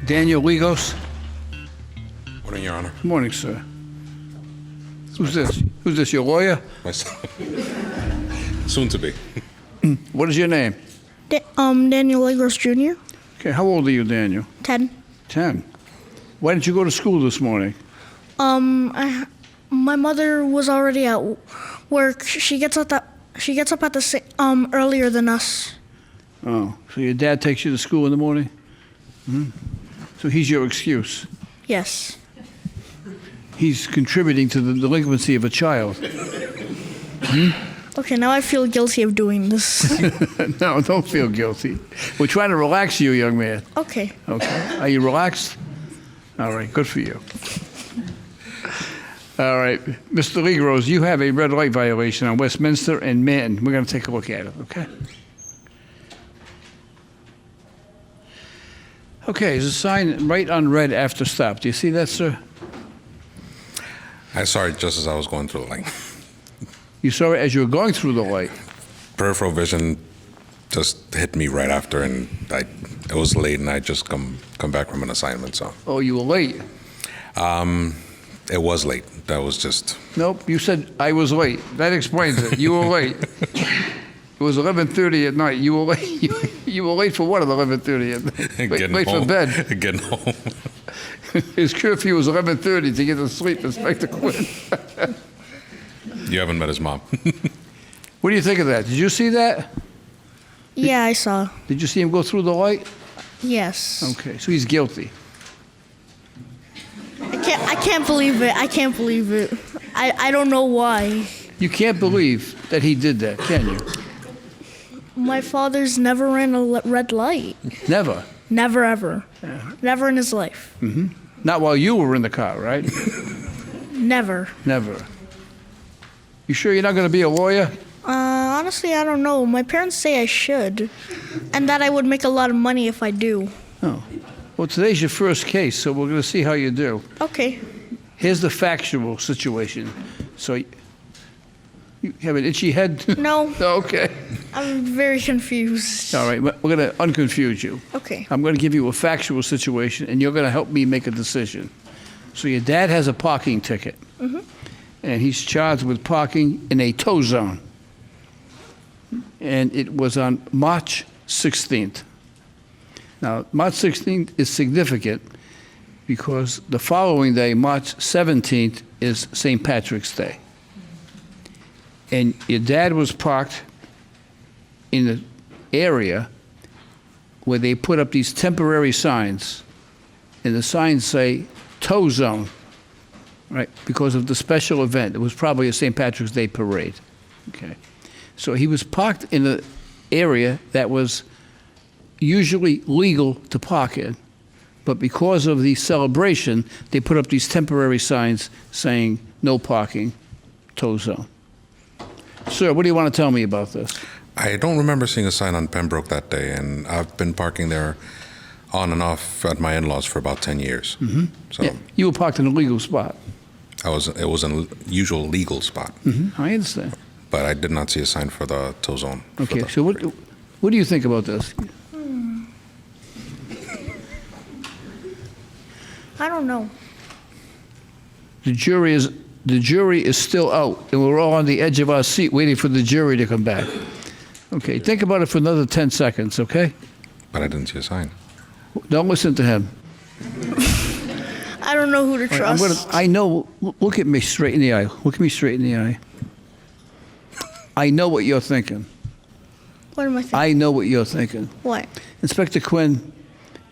Daniel Legos. Morning, Your Honor. Good morning, sir. Who's this? Who's this, your lawyer? Myself. Soon to be. What is your name? Daniel Legros Jr. Okay, how old are you, Daniel? 10. 10. Why didn't you go to school this morning? My mother was already at work. She gets up at the earlier than us. Oh, so your dad takes you to school in the morning? So he's your excuse. Yes. He's contributing to the delinquency of a child. Okay, now I feel guilty of doing this. No, don't feel guilty. We're trying to relax you, young man. Okay. Okay. Are you relaxed? All right, good for you. All right, Mr. Legros, you have a red light violation on Westminster and Manton. We're going to take a look at it, okay? Okay, there's a sign right on red after stop. Do you see that, sir? I saw it just as I was going through the lane. You saw it as you were going through the light. Peripheral vision just hit me right after, and it was late, and I just come back from an assignment, so. Oh, you were late. It was late. That was just. Nope, you said I was late. That explains it. You were late. It was 11:30 at night. You were late. You were late for what at 11:30 at night? Late home. for bed. Getting home. His curfew was 11:30 to get to sleep, Inspector Quinn. You haven't met his mom. What do you think of that? Did you see that? Yeah, I saw. Did you see him go through the light? Yes. Okay, so he's guilty. I can't believe it. I can't believe it. I don't know why. You can't believe that he did that, can you? My father's never ran a red light. Never. Never, ever. Never in his life. Not while you were in the car, right? Never. Never. You sure you're not going to be a lawyer? Honestly, I don't know. My parents say I should, and that I would make a lot of money if I do. Oh. Well, today's your first case, so we're going to see how you do. Okay. Here's the factual situation. So, you have an itchy head? No. Okay. I'm very confused. All right, we're going to unconfuse you. Okay. I'm going to give you a factual situation, and you're going to help me make a decision. So your dad has a parking ticket, and he's charged with parking in a tow zone. And it was on March 16th. Now, March 16th is significant because the following day, March 17th, is St. Patrick's Day. And your dad was parked in an area where they put up these temporary signs, and the signs say tow zone, right, because of the special event. It was probably a St. Patrick's Day parade, okay? So he was parked in an area that was usually legal to park in, but because of the celebration, they put up these temporary signs saying no parking, tow zone. Sir, what do you want to tell me about this? I don't remember seeing a sign on Pembroke that day, and I've been parking there on and off at my in-laws for about 10 years. So Yeah, you were parked in a legal spot. it was an usual legal spot, I understand. but I did not see a sign for the tow zone. for Okay, the so what do you think about this? I don't know. The jury is still out, and we're all on the edge of our seat waiting for the jury to come back. Okay, think about it for another 10 seconds, okay? But I didn't see a sign. Don't listen to him. I don't know who to All right, trust. I know, look at me straight in the eye. Look at me straight in the eye. I know what you're thinking. What am I thinking? I know what you're thinking. What? Inspector Quinn,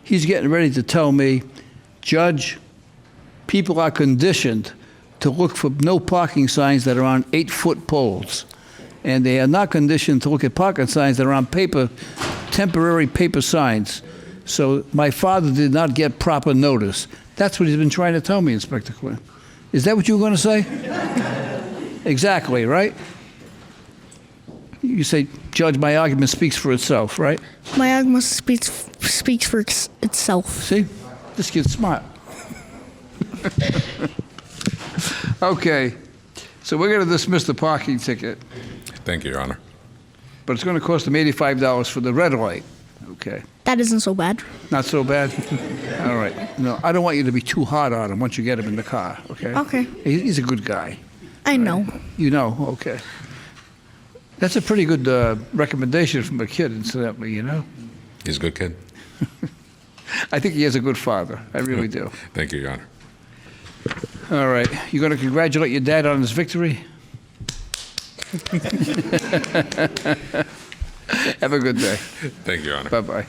he's getting ready to tell me, Judge, people are conditioned to look for no parking signs that are on 8-foot poles. And they are not conditioned to look at parking signs that are on temporary paper signs. So my father did not get proper notice. That's what he's been trying to tell me, Inspector Quinn. Is that what you were going to say? Exactly, right? You say, Judge, my argument speaks for itself, right? My argument speaks for itself. See? This kid's smart. Okay. So we're going to dismiss the parking ticket, Thank you, Your Honor. but it's going to cost him $85 for the red light. Okay. That isn't so bad. Not so bad? All right. No, I don't want you to be too hard on him once you get him in the car, okay? Okay. He's a good guy. I know. You know, okay. That's a pretty good recommendation from a kid, incidentally, you know? He's a good kid. I think he is a good father. I really do. Thank you, Your Honor. All right. You going to congratulate your dad on his victory? Have a good day. Thank you, Your Honor. Bye-bye.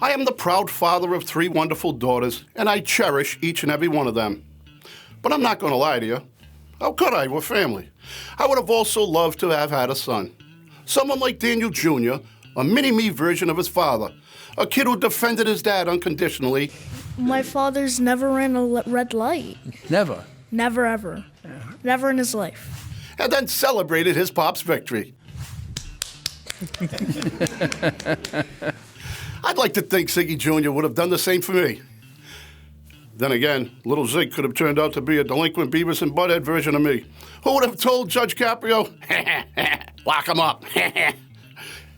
I am the proud father of 3 wonderful daughters, and I cherish each and every one of them. But I'm not going to lie to you. How could I? We're family. I would have also loved to have had a son. Someone like Daniel Jr., a mini-me version of his father. A kid who defended his dad unconditionally. My father's never ran a red light. Never. Never, ever. Never in his life. And then celebrated his pop's victory. I'd like to think Ziggy Jr. would have done the same for me. Then again, little Zig could have turned out to be a delinquent Beavis and Butthead version of me. Who would have told Judge Caprio, lock him up?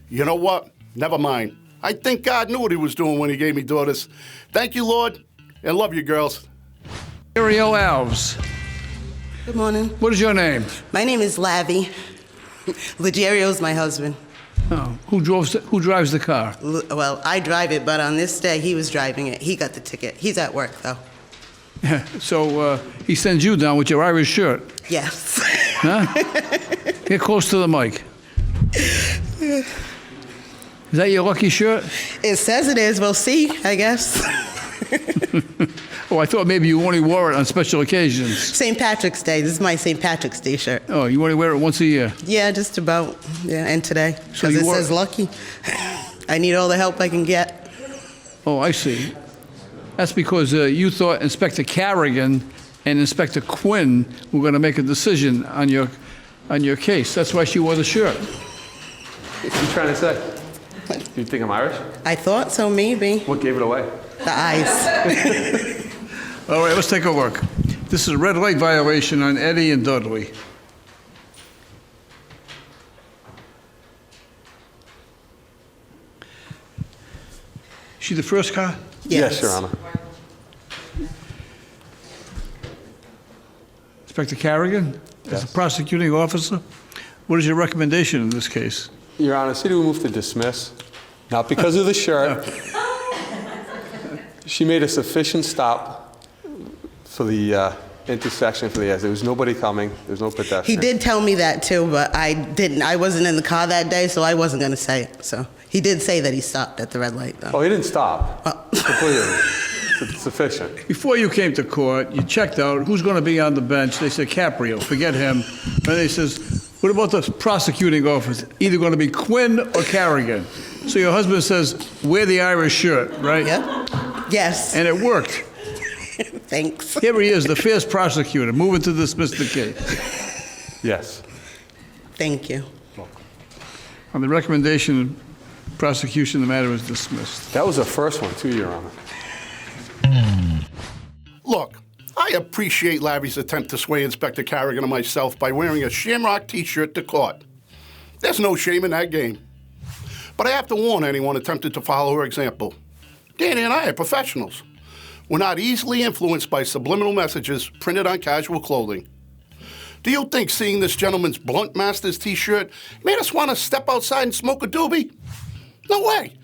You know what? Never mind. I think God knew what he was doing when he gave me daughters. Thank you, Lord, and love you, girls. Ariel Alves. Good morning. What is your name? My name is Lavi. Legerio's my husband. Oh, who drives the car? Well, I drive it, but on this day, he was driving it. He got the ticket. He's at work, though. So he sends you down with your Irish shirt. Yes. Huh? Get close to the mic. Is that your lucky shirt? It says it is. We'll see, I guess. Oh, I thought maybe you only wore it on special occasions. St. Patrick's Day. This is my St. Patrick's Day shirt. Oh, you only wear it once a year? Yeah, just about. Yeah, and today. So Because you it wore- says lucky. I need all the help I can get. Oh, I see. That's because you thought Inspector Carrigan and Inspector Quinn were going to make a decision on your case. That's why she wore the shirt. What are you trying to say? You think I'm Irish? I thought so, maybe. What gave it away? The eyes. All right, let's take a look. This is a red light violation on Eddie and Dudley. She the first car? Yes, Your Honor. Inspector Carrigan, as Yes. a prosecuting officer, what is your recommendation in this case? Your Honor, city will move to dismiss, not because of the shirt. She made a sufficient stop for the intersection for the yes. There was nobody coming. There was no pedestrian. He did tell me that too, but I didn't. I wasn't in the car that day, so I wasn't going to say it. So he did say that he stopped at the red light, though. Oh, he didn't stop. Oh. Completely. It's sufficient. Before you came to court, you checked out who's going to be on the bench. They said Caprio, forget him. And they says, what about the prosecuting officer? Either going to be Quinn or Carrigan. So your husband says, wear the Irish shirt, right? Yeah? Yes. And it worked. Thanks. Here he is, the fierce prosecutor, moving to dismiss the case. Yes. Thank you. On the recommendation of prosecution, the matter is dismissed. That was the first one, too, Your Honor. Look, I appreciate Larry's attempt to sway Inspector Carrigan and myself by wearing a Shamrock t-shirt to court. There's no shame in that game. But I have to warn anyone attempting to follow her example. Danny and I are professionals. We're not easily influenced by subliminal messages printed on casual clothing. Do you think seeing this gentleman's Blunt Masters t-shirt made us want to step outside and smoke a doobie? No way.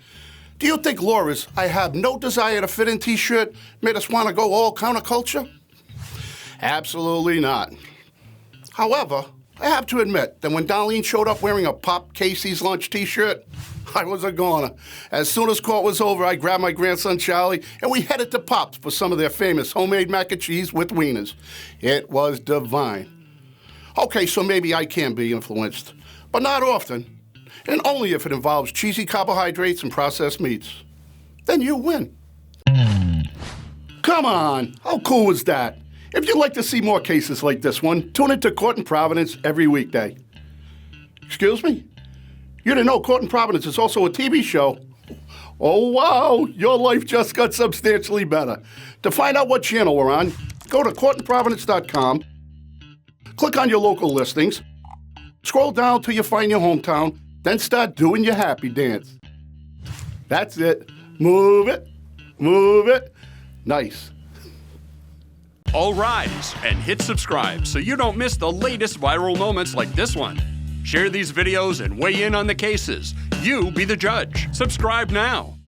Do you think Laura's I have no desire to fit in t-shirt made us want to go all counterculture? Absolutely not. However, I have to admit that when Darlene showed up wearing a Pop Casey's Lunch t-shirt, I was a goner. As soon as court was over, I grabbed my grandson Charlie and we headed to Pop's for some of their famous homemade mac and cheese with wieners. It was divine. Okay, so maybe I can be influenced, but not often. And only if it involves cheesy carbohydrates and processed meats. Then you win. Come on, how cool was that? If you'd like to see more cases like this one, tune into Court in Providence every weekday. Excuse me? You didn't know Court in Providence is also a TV show? Oh, wow, your life just got substantially better. To find out what channel we're on, go to courtinprovidence.com, click on your local listings, scroll down till you find your hometown, then start doing your happy dance. That's it. Move it. Move it. Nice. All rise and hit subscribe so you don't miss the latest viral moments like this one. Share these videos and weigh in on the cases. You be the judge. Subscribe now.